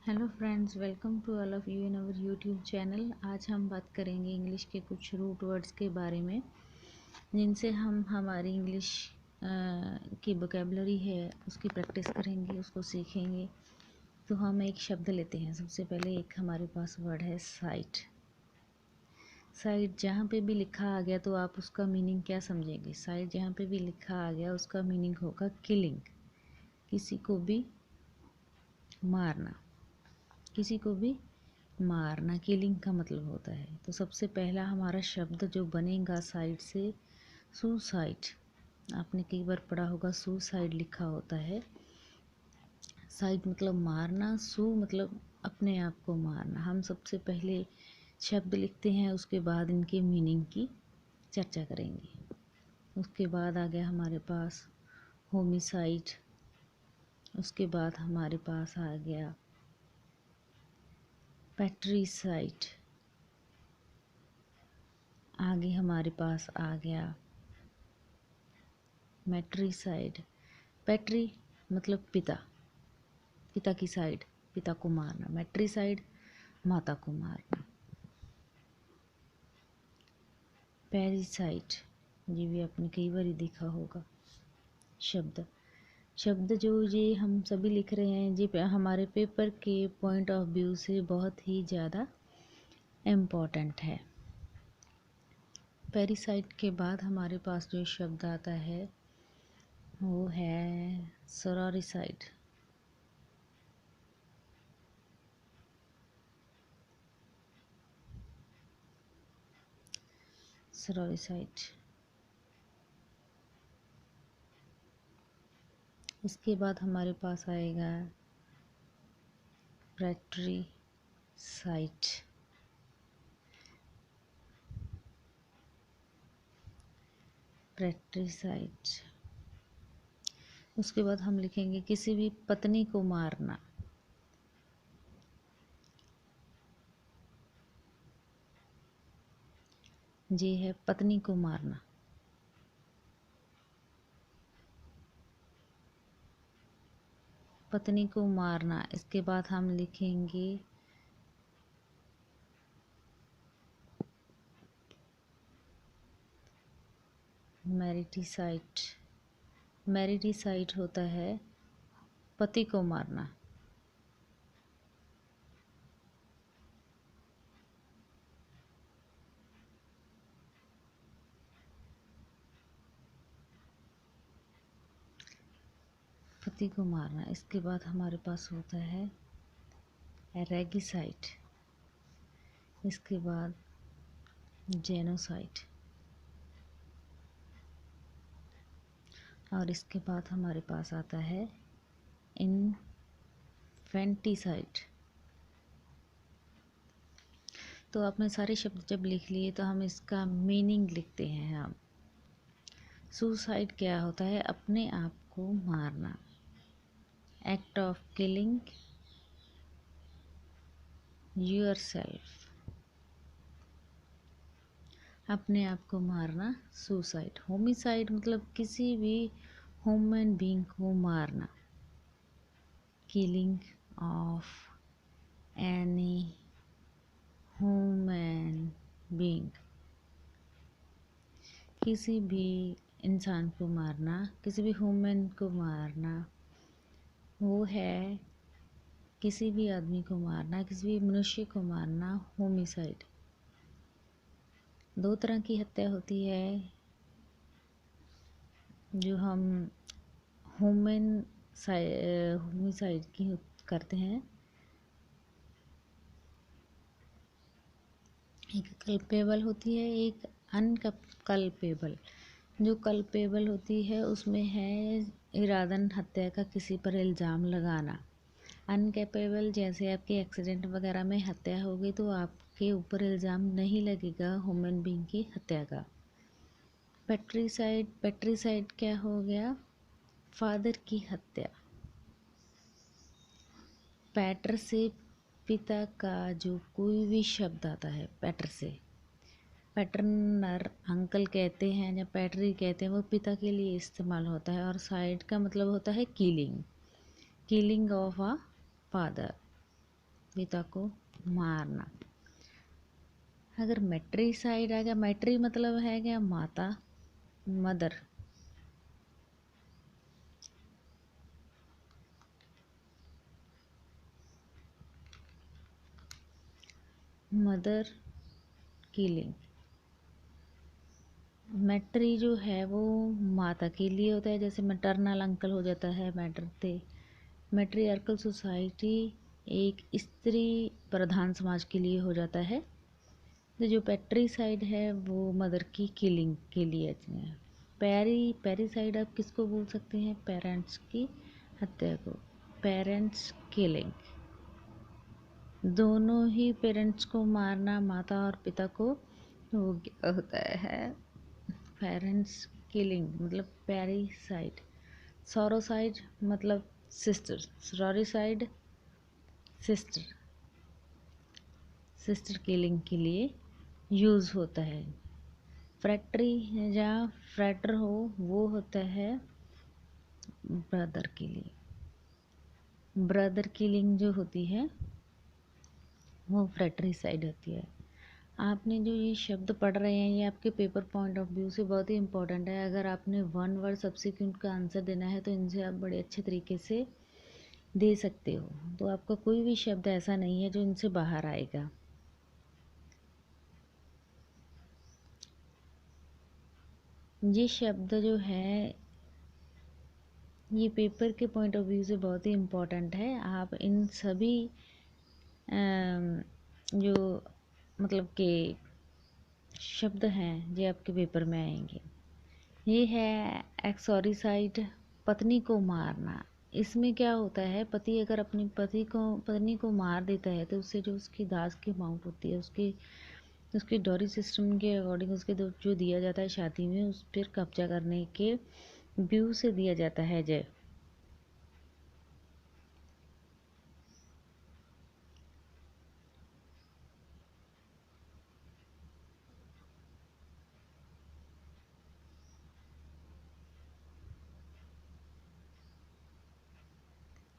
Hello friends, welcome to all of you in our YouTube channel. आज हम बात करेंगे इंग्लिश के कुछ रूट वर्ड्स के बारे में, जिनसे हम हमारी इंग्लिश की वोकेबलरी है उसकी प्रैक्टिस करेंगे, उसको सीखेंगे। तो हम एक शब्द लेते हैं। सबसे पहले एक हमारे पास वर्ड है साइट। साइट जहाँ पे भी लिखा आ गया तो आप उसका मीनिंग क्या समझेंगे? साइट जहाँ पे भी लिखा आ गया उसका मीनिंग होगा किलिंग, किसी को भी मारना। किसी को भी मारना किलिंग का मतलब होता है। तो सबसे पहला हमारा शब्द जो बनेगा साइड से, सुसाइड। आपने कई बार पढ़ा होगा सुसाइड लिखा होता है। साइड मतलब मारना, सु मतलब अपने आप को मारना। हम सबसे पहले शब्द लिखते हैं, उसके बाद इनके मीनिंग की चर्चा करेंगे। उसके बाद आ गया हमारे पास होमिसाइड। उसके बाद हमारे पास आ गया पैट्रिसाइड। आगे हमारे पास आ गया मैट्रिसाइड। पैट्री मतलब पिता, पिता की साइड, पिता को मारना। मैट्रिसाइड माता को मारना। पैरिसाइड, ये भी आपने कई बार देखा होगा। शब्द शब्द जो ये हम सभी लिख रहे हैं, ये हमारे पेपर के पॉइंट ऑफ व्यू से बहुत ही ज़्यादा इम्पोर्टेंट है। पैरिसाइड के बाद हमारे पास जो शब्द आता है वो है सोरोरिसाइड। सोरोरिसाइड। इसके बाद हमारे पास आएगा पैट्रिसाइड। पैट्रिसाइड। उसके बाद हम लिखेंगे किसी भी पत्नी को मारना। ये है पत्नी को मारना। पत्नी को मारना। इसके बाद हम लिखेंगे मैरिटिसाइड। मैरिटिसाइड होता है पति को मारना। पति को मारना। इसके बाद हमारे पास होता है रेगिसाइड। इसके बाद जेनोसाइड। और इसके बाद हमारे पास आता है इन्फेंटिसाइड। तो आपने सारे शब्द जब लिख लिए तो हम इसका मीनिंग लिखते हैं। हम सुसाइड क्या होता है? अपने आप को मारना। Act of killing yourself. अपने आप को मारना सुसाइड। होमिसाइड मतलब किसी भी ह्यूमन बीइंग को मारना। Killing of any human being, किसी भी इंसान को मारना, किसी भी ह्यूमन को मारना, वो है किसी भी आदमी को मारना, किसी भी मनुष्य को मारना होमिसाइड। दो तरह की हत्या होती है जो हम होमिसाइड की करते हैं। एक कल्पेबल होती है, एक अनकल्पेबल। जो कल्पेबल होती है उसमें है इरादन हत्या का, किसी पर इल्ज़ाम लगाना। अनकैपेबल जैसे आपके एक्सीडेंट वगैरह में हत्या होगी तो आपके ऊपर इल्ज़ाम नहीं लगेगा ह्यूमन बीइंग की हत्या का। पैट्रिसाइड क्या हो गया? फादर की हत्या। पैटर से पिता का जो कोई भी शब्द आता है, पैटर से, पैटर्नर अंकल कहते हैं या पैटरी कहते हैं, वो पिता के लिए इस्तेमाल होता है। और साइड का मतलब होता है killing, killing of a father. पिता को मारना। अगर मैट्रिसाइड आ गया, मैट्री मतलब है क्या, माता, मदर। Mother killing. मैट्री जो है वो माता के लिए होता है, जैसे मैटरनल अंकल हो जाता है मैटर थे। मैट्रियार्कल सोसाइटी एक स्त्री प्रधान समाज के लिए हो जाता है। तो जो पैट्रीसाइड है वो मदर की किलिंग के लिए है। पैरीसाइड आप किसको बोल सकते हैं, पेरेंट्स की हत्या को, पेरेंट्स किलिंग। दोनों ही पेरेंट्स को मारना, माता और पिता को, वो क्या होता है, पेरेंट्स किलिंग मतलब पैरीसाइड। सॉरोसाइड मतलब सिस्टर, सॉरीसाइड सिस्टर, सिस्टर किलिंग के लिए यूज़ होता है। फ्रैक्टरी या फ्रैटर हो वो होता है ब्रदर के लिए। ब्रदर किलिंग जो होती है वो फ्रैक्टरी साइड होती है। आपने जो ये शब्द पढ़ रहे हैं ये आपके पेपर पॉइंट ऑफ व्यू से बहुत ही इम्पोर्टेंट है। अगर आपने वन वर्ड सब्सिक्वेंट का आंसर देना है तो इनसे आप बड़े अच्छे तरीके से दे सकते हो। तो आपका कोई भी शब्द ऐसा नहीं है जो इनसे बाहर आएगा। ये शब्द जो है ये पेपर के पॉइंट ऑफ व्यू से बहुत ही इम्पोर्टेंट है। आप इन सभी जो मतलब के शब्द हैं जो आपके पेपर में आएंगे। ये है एक्सोरिसाइड, पत्नी को मारना। इसमें क्या होता है, पति अगर अपनी पत्नी को मार देता है तो उससे जो उसकी दाज की अमाउंट होती है, उसकी डॉरी सिस्टम के अकॉर्डिंग उसके जो दिया जाता है शादी में, उस पर कब्जा करने के व्यू से दिया जाता है जय।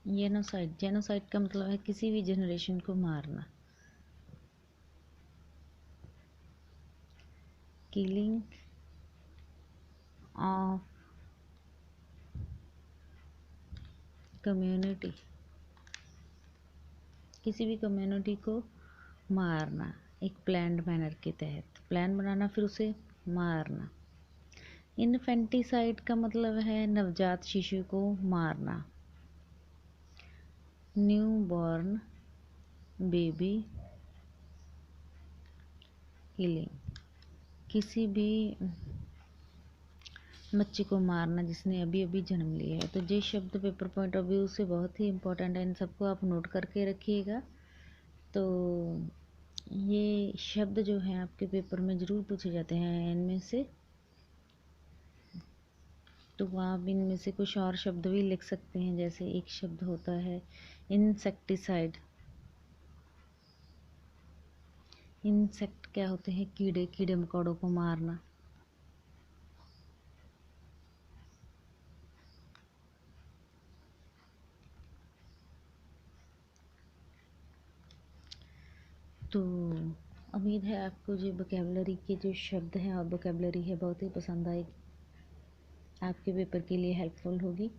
जेनोसाइड, जेनोसाइड का मतलब है किसी भी जनरेशन को मारना। किलिंग ऑफ कम्युनिटी, किसी भी कम्युनिटी को मारना एक प्लान्ड मैनर के तहत, प्लान बनाना फिर उसे मारना। इन्फेंटिसाइड का मतलब है नवजात शिशु को मारना। न्यू बॉर्न बेबी किलिंग, किसी भी बच्चे को मारना जिसने अभी अभी जन्म लिया है। तो ये शब्द पेपर पॉइंट ऑफ व्यू से बहुत ही इम्पोर्टेंट है, इन सबको आप नोट करके रखिएगा। तो ये शब्द जो हैं आपके पेपर में ज़रूर पूछे जाते हैं इनमें से। तो आप इनमें से कुछ और शब्द भी लिख सकते हैं, जैसे एक शब्द होता है इंसेक्टिसाइड। इंसेक्ट क्या होते हैं, कीड़े, कीड़े मकोड़ों को मारना। तो उम्मीद है आपको जो वोकेबलरी के जो शब्द हैं और वोकेबलरी है बहुत ही पसंद आएगी, आपके पेपर के लिए हेल्पफुल होगी।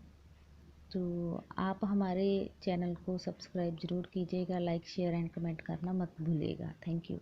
तो आप हमारे चैनल को सब्सक्राइब ज़रूर कीजिएगा, लाइक शेयर एंड कमेंट करना मत भूलिएगा। Thank you.